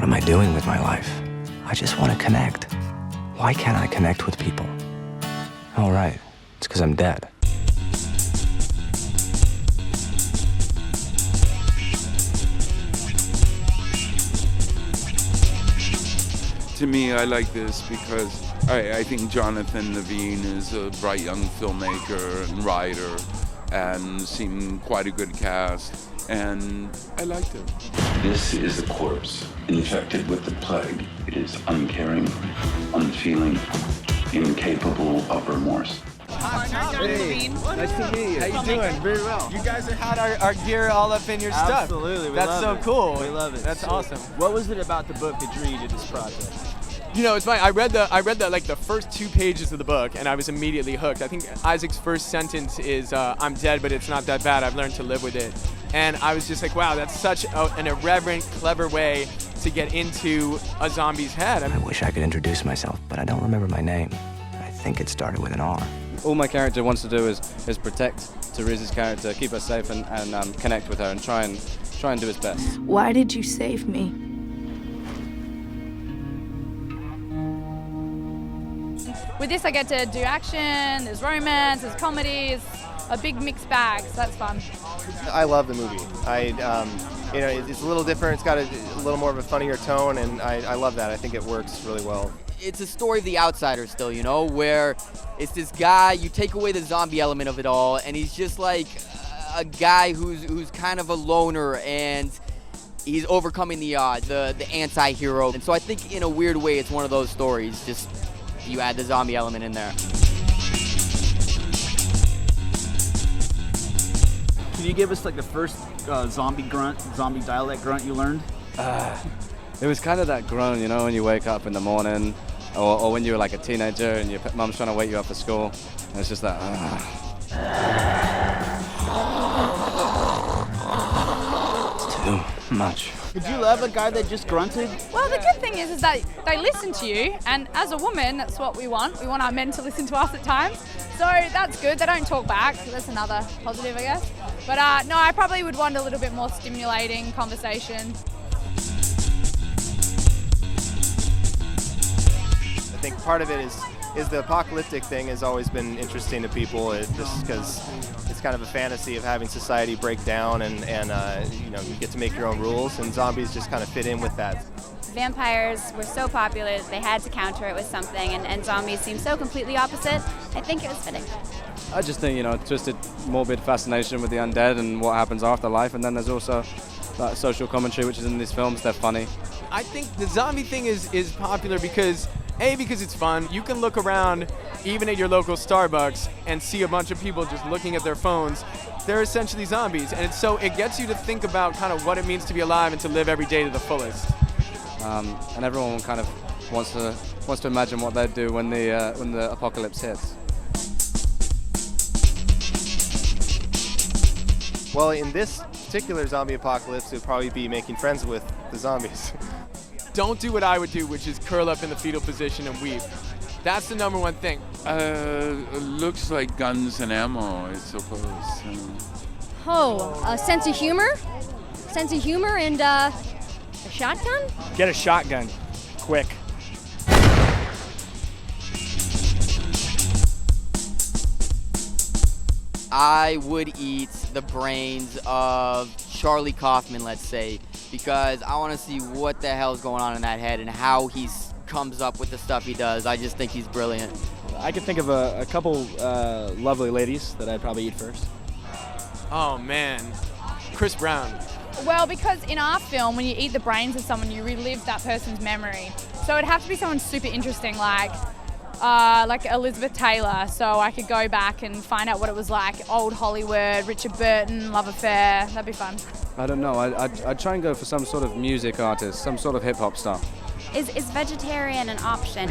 What am I doing with my life? I just want to connect. Why can't I connect with people? Oh, right. It's because I'm dead. To me, I like this because I think Jonathan Levine is a bright young filmmaker and writer and seemed quite a good cast, and I liked it. This is a corpse infected with the plague. It is uncaring, unfeeling, incapable of remorse. Hey, nice to meet you. How you doing? Very well. You guys had our gear all up in your stuff. Absolutely, That's so cool. We love it. That's awesome. What was it about the book that drew you to this project? You know, it's funny. I read the first 2 pages of the book, and I was immediately hooked. I think Isaac's first sentence is, "I'm dead, but it's not that bad. I've learned to live with it." And I was just like, wow, that's such an irreverent, clever way to get into a zombie's head. I wish I could introduce myself, but I don't remember my name. I think it started with an R. All my character wants to do is protect Teresa's character, keep her safe, and connect with her, and try and do his best. Why did you save me? With this, I get to do action, there's romance, there's comedy, it's a big mixed bag, so that's fun. I love the movie. It's a little different. It's got a little more of a funnier tone, and I love that. I think it works really well. It's a story of the outsider still, you know, where it's this guy, you take away the zombie element of it all, and he's just like a guy who's kind of a loner, and he's overcoming the odds, the anti-hero. And so I think in a weird way, it's one of those stories, just you add the zombie element in there. Can you give us like the first zombie dialect grunt you learned? It was kind of that groan, you know, when you wake up in the morning, or when you were like a teenager and your mom's trying to wake you up for school, and it's just that. It's too much. Did you love a guy that just grunted? Well, the good thing is that they listen to you, and as a woman, that's what we want. We want our men to listen to us at times, so that's good. They don't talk back, so that's another positive, I guess. But no, I probably would want a little bit more stimulating conversation. I think part of it is the apocalyptic thing has always been interesting to people, just because it's kind of a fantasy of having society break down and you get to make your own rules, and zombies just kind of fit in with that. Vampires were so popular that they had to counter it with something, and zombies seem so completely opposite. I think it was fitting. I just think, just a morbid fascination with the undead and what happens after life, and then there's also that social commentary which is in these films. They're funny. I think the zombie thing is popular because it's fun. You can look around, even at your local Starbucks, and see a bunch of people just looking at their phones. They're essentially zombies, and it gets you to think about kind of what it means to be alive and to live every day to the fullest. And everyone kind of wants to imagine what they'd do when the apocalypse hits. Well, in this particular zombie apocalypse, it would probably be making friends with the zombies. Don't do what I would do, which is curl up in the fetal position and weep. That's the number one thing. Looks like guns and ammo, I suppose. A sense of humor? Sense of humor and a shotgun? Get a shotgun, quick. I would eat the brains of Charlie Kaufman, let's say, because I want to see what the hell's going on in that head and how he comes up with the stuff he does. I just think he's brilliant. I could think of a couple lovely ladies that I'd probably eat first. Oh man, Chris Brown. Well, because in our film, when you eat the brains of someone, you relive that person's memory. So it'd have to be someone super interesting, like Elizabeth Taylor, so I could go back and find out what it was like, old Hollywood, Richard Burton, love affair. That'd be fun. I don't know. I'd try and go for some sort of music artist, some sort of hip-hop star. Is vegetarian an option?